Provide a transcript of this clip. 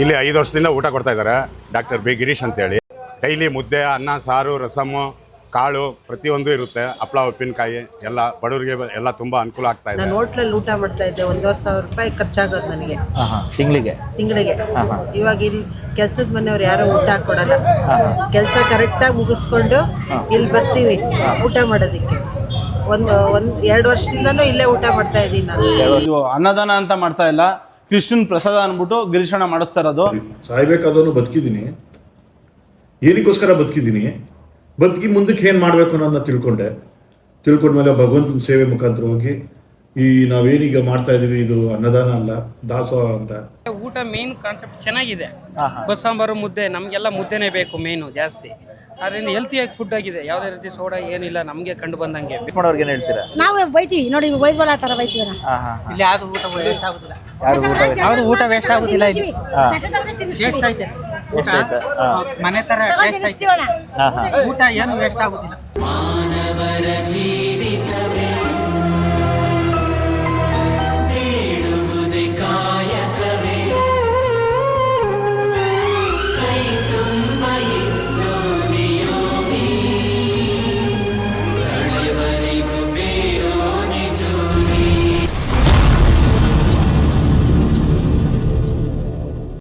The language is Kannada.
ಇಲ್ಲಿ 5 ವರ್ಷದಿಂದ ಊಟ ಕೊಡ್ತಾ ಇದ್ದಾರೆ ಡಾಕ್ಟರ್ ಬಿ ಗಿರೀಶ್ ಅಂತೇಳಿ. ಡೈಲಿ ಮುದ್ದೆ, ಅನ್ನ, ಸಾರು, ರಸಮ್ಮು, ಕಾಳು ಪ್ರತಿಯೊಂದು ಇರುತ್ತೆ. ಹಪ್ಪಳ, ಉಪ್ಪಿನಕಾಯಿ ಎಲ್ಲ ಬಡವರಿಗೆ ಎಲ್ಲ ತುಂಬ ಅನುಕೂಲ ಆಗ್ತಾ ಇದೆ. ನಾನು ಹೋಟ್ಲಲ್ಲಿ ಊಟ ಮಾಡ್ತಾ ಇದ್ದೆ. 1,500 ರೂಪಾಯಿ ಖರ್ಚಾಗೋದು ನನಗೆ ತಿಂಗಳಿಗೆ. ಇವಾಗ ಇಲ್ಲಿ ಕೆಲಸದ ಮನೆಯವ್ರು ಯಾರೋ ಊಟ ಕೊಡಲ್ಲ. ಕೆಲಸ ಕರೆಕ್ಟಾಗಿ ಮುಗಿಸ್ಕೊಂಡು ಇಲ್ಲಿ ಬರ್ತೀವಿ ಊಟ ಮಾಡೋದಕ್ಕೆ. ಒಂದು 2 ವರ್ಷದಿಂದನೂ ಇಲ್ಲೇ ಊಟ ಮಾಡ್ತಾ ಇದ್ದೀನಿ ನಾನು. ಇದು ಅನ್ನದಾನ ಅಂತ ಮಾಡ್ತಾ ಇಲ್ಲ, ಕೃಷ್ಣನ್ ಪ್ರಸಾದ ಅಂದ್ಬಿಟ್ಟು ಗಿರೀಶಣ್ಣ ಮಾಡಿಸ್ತಾ ಇರೋದು. ಸಾಯ್ಬೇಕಾದವನು ಬದುಕಿದ್ದೀನಿ. ಏನಕ್ಕೋಸ್ಕರ ಬದುಕಿದ್ದೀನಿ, ಬದುಕಿ ಮುಂದಕ್ಕೆ ಏನು ಮಾಡಬೇಕು ಅನ್ನೋದನ್ನ ತಿಳ್ಕೊಂಡ್ಮೇಲೆ ಭಗವಂತನ ಸೇವೆ ಮುಖಾಂತರವಾಗಿ ಈ ನಾವೇನೀಗ ಮಾಡ್ತಾ ಇದೀವಿ ಇದು ಅನ್ನದಾನ ಅಲ್ಲ, ದಾಸೋಹ ಅಂತ. ಊಟ ಮೇನ್ ಕಾನ್ಸೆಪ್ಟ್ ಚೆನ್ನಾಗಿದೆ. ಬಸ್ಸಾಂಬಾರು, ಮುದ್ದೆ, ನಮಗೆಲ್ಲ ಮುದ್ದೆನೇ ಬೇಕು ಮೇನು ಜಾಸ್ತಿ. ಅದರಿಂದ ಹೆಲ್ತಿಯಾಗಿ ಫುಡ್ ಆಗಿದೆ. ಯಾವುದೇ ರೀತಿ ಸೋಡಾ ಏನಿಲ್ಲ ನಮಗೆ ಕಂಡು ಬಂದಂಗೆ. ಮಾಡೋರ್ಗೆ ಏನು ಹೇಳ್ತೀರಾ? ನಾವು ಬೈತೀವಿ ನೋಡಿ, ಬೈದ್ಬಲ್ಲ ಆ ಥರ ಬೈತೀವಿ. ಇಲ್ಲಿ ಯಾವುದು ಊಟ ವೇಸ್ಟ್ ಆಗುದಿಲ್ಲ. ಯಾವುದು ಊಟ ವೇಸ್ಟ್ ಆಗುದಿಲ್ಲ ಇಲ್ಲಿ. ಟೇಸ್ಟ್ ಐತೆ ಊಟ, ಮನೆ ತರ ಟೇಸ್ಟ್ ಐತೆ ಊಟ, ಏನು ವೇಸ್ಟ್ ಆಗುದಿಲ್ಲ.